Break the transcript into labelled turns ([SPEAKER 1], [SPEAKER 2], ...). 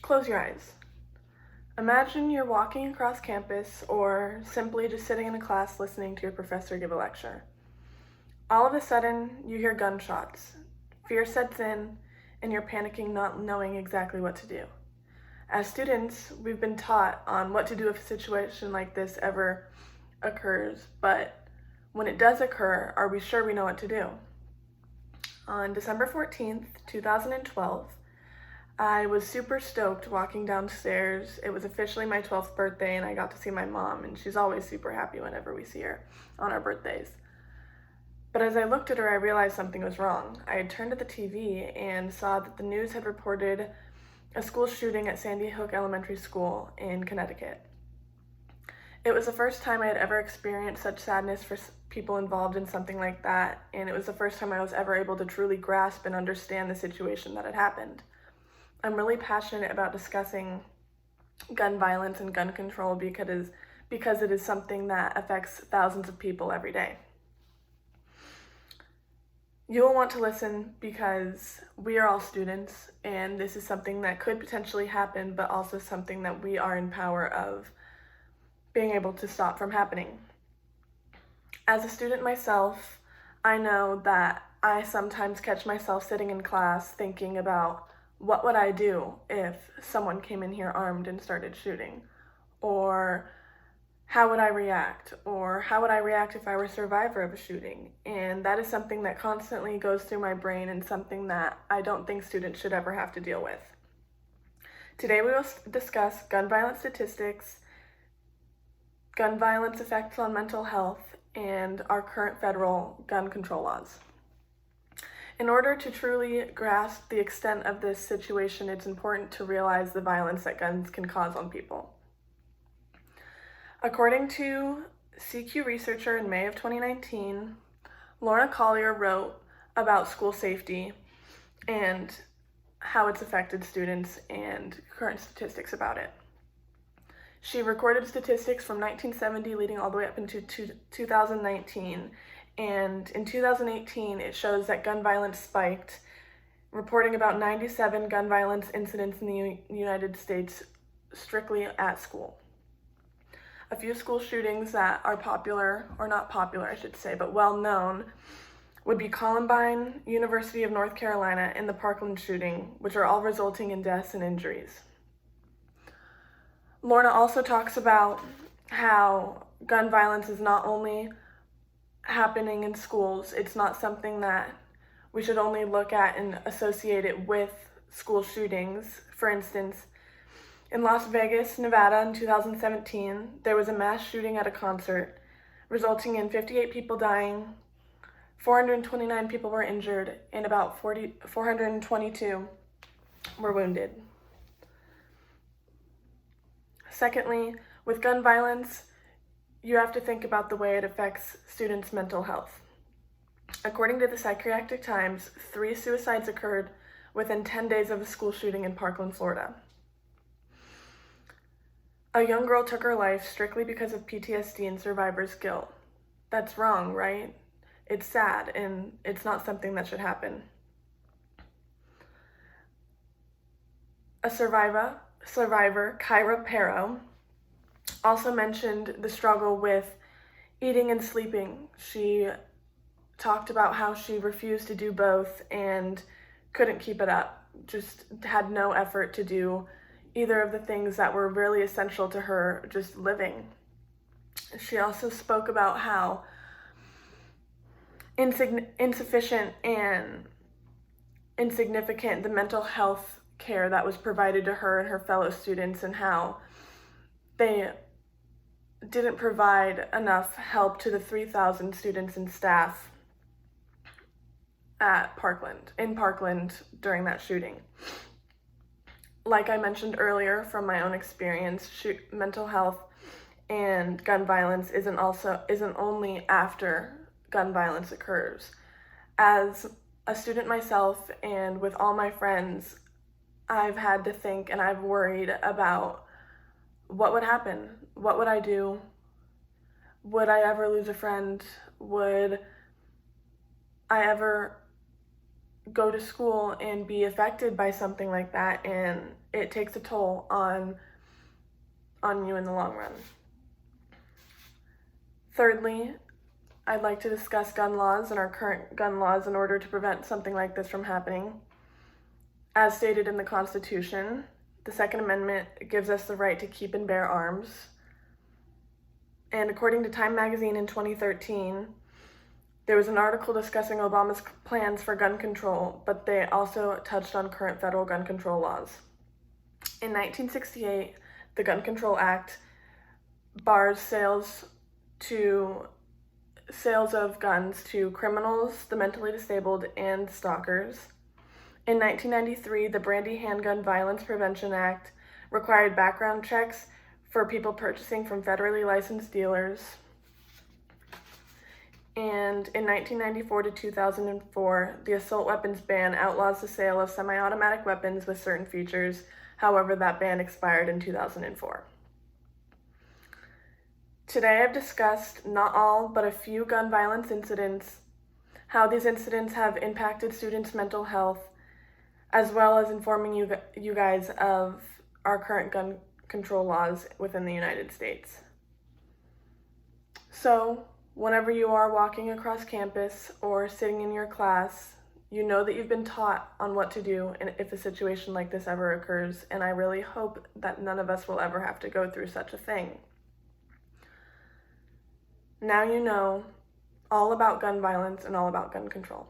[SPEAKER 1] Close your eyes. Imagine you're walking across campus or simply just sitting in a class listening to your professor give a lecture. All of a sudden, you hear gunshots. Fear sets in, and you're panicking, not knowing exactly what to do. As students, we've been taught on what to do if a situation like this ever occurs, but when it does occur, are we sure we know what to do? On December 14th, 2012, I was super stoked walking downstairs. It was officially my 12th birthday, and I got to see my mom, and she's always super happy whenever we see her on our birthdays. But as I looked at her, I realized something was wrong. I had turned to the TV and saw that the news had reported a school shooting at Sandy Hook Elementary School in Connecticut. It was the first time I had ever experienced such sadness for people involved in something like that, and it was the first time I was ever able to truly grasp and understand the situation that had happened. I'm really passionate about discussing gun violence and gun control because it is something that affects thousands of people every day. You will want to listen because we are all students, and this is something that could potentially happen, but also something that we are in power of being able to stop from happening. As a student myself, I know that I sometimes catch myself sitting in class thinking about what would I do if someone came in here armed and started shooting? Or how would I react? Or how would I react if I were a survivor of a shooting? And that is something that constantly goes through my brain and something that I don't think students should ever have to deal with. Today we will discuss gun violence statistics, gun violence effects on mental health, and our current federal gun control laws. In order to truly grasp the extent of this situation, it's important to realize the violence that guns can cause on people. According to CQ Researcher in May of 2019, Lorna Collier wrote about school safety and how it's affected students and current statistics about it. She recorded statistics from 1970 leading all the way up into 2019, and in 2018 it shows that gun violence spiked, reporting about 97 gun violence incidents in the United States strictly at school. A few school shootings that are popular, or not popular I should say, but well known, would be Columbine, University of North Carolina, and the Parkland shooting, which are all resulting in deaths and injuries. Lorna also talks about how gun violence is not only happening in schools, it's not something that we should only look at and associate it with school shootings. For instance, in Las Vegas, Nevada in 2017, there was a mass shooting at a concert, resulting in 58 people dying, 429 people were injured, and about 422 were wounded. Secondly, with gun violence, you have to think about the way it affects students' mental health. According to the Psychiatric Times, 3 suicides occurred within 10 days of a school shooting in Parkland, Florida. A young girl took her life strictly because of PTSD and survivor's guilt. That's wrong, right? It's sad, and it's not something that should happen. A survivor, Kyra Pero, also mentioned the struggle with eating and sleeping. She talked about how she refused to do both and couldn't keep it up, just had no effort to do either of the things that were really essential to her just living. She also spoke about how insufficient and insignificant the mental health care that was provided to her and her fellow students, and how they didn't provide enough help to the 3,000 students and staff in Parkland during that shooting. Like I mentioned earlier, from my own experience, mental health and gun violence isn't only after gun violence occurs. As a student myself and with all my friends, I've had to think and I've worried about what would happen. What would I do? Would I ever lose a friend? Would I ever go to school and be affected by something like that, and it takes a toll on you in the long run. Thirdly, I'd like to discuss gun laws and our current gun laws in order to prevent something like this from happening. As stated in the Constitution, the Second Amendment gives us the right to keep and bear arms. And according to Time magazine in 2013, there was an article discussing Obama's plans for gun control, but they also touched on current federal gun control laws. In 1968, the Gun Control Act bars sales of guns to criminals, the mentally disabled, and stalkers. In 1993, the Brandy Handgun Violence Prevention Act required background checks for people purchasing from federally licensed dealers. And in 1994 to 2004, the assault weapons ban outlaws the sale of semi-automatic weapons with certain features. However, that ban expired in 2004. Today I've discussed not all, but a few gun violence incidents, how these incidents have impacted students' mental health, as well as informing you guys of our current gun control laws within the United States. So, whenever you are walking across campus or sitting in your class, you know that you've been taught on what to do if a situation like this ever occurs, and I really hope that none of us will ever have to go through such a thing. Now you know all about gun violence and all about gun control.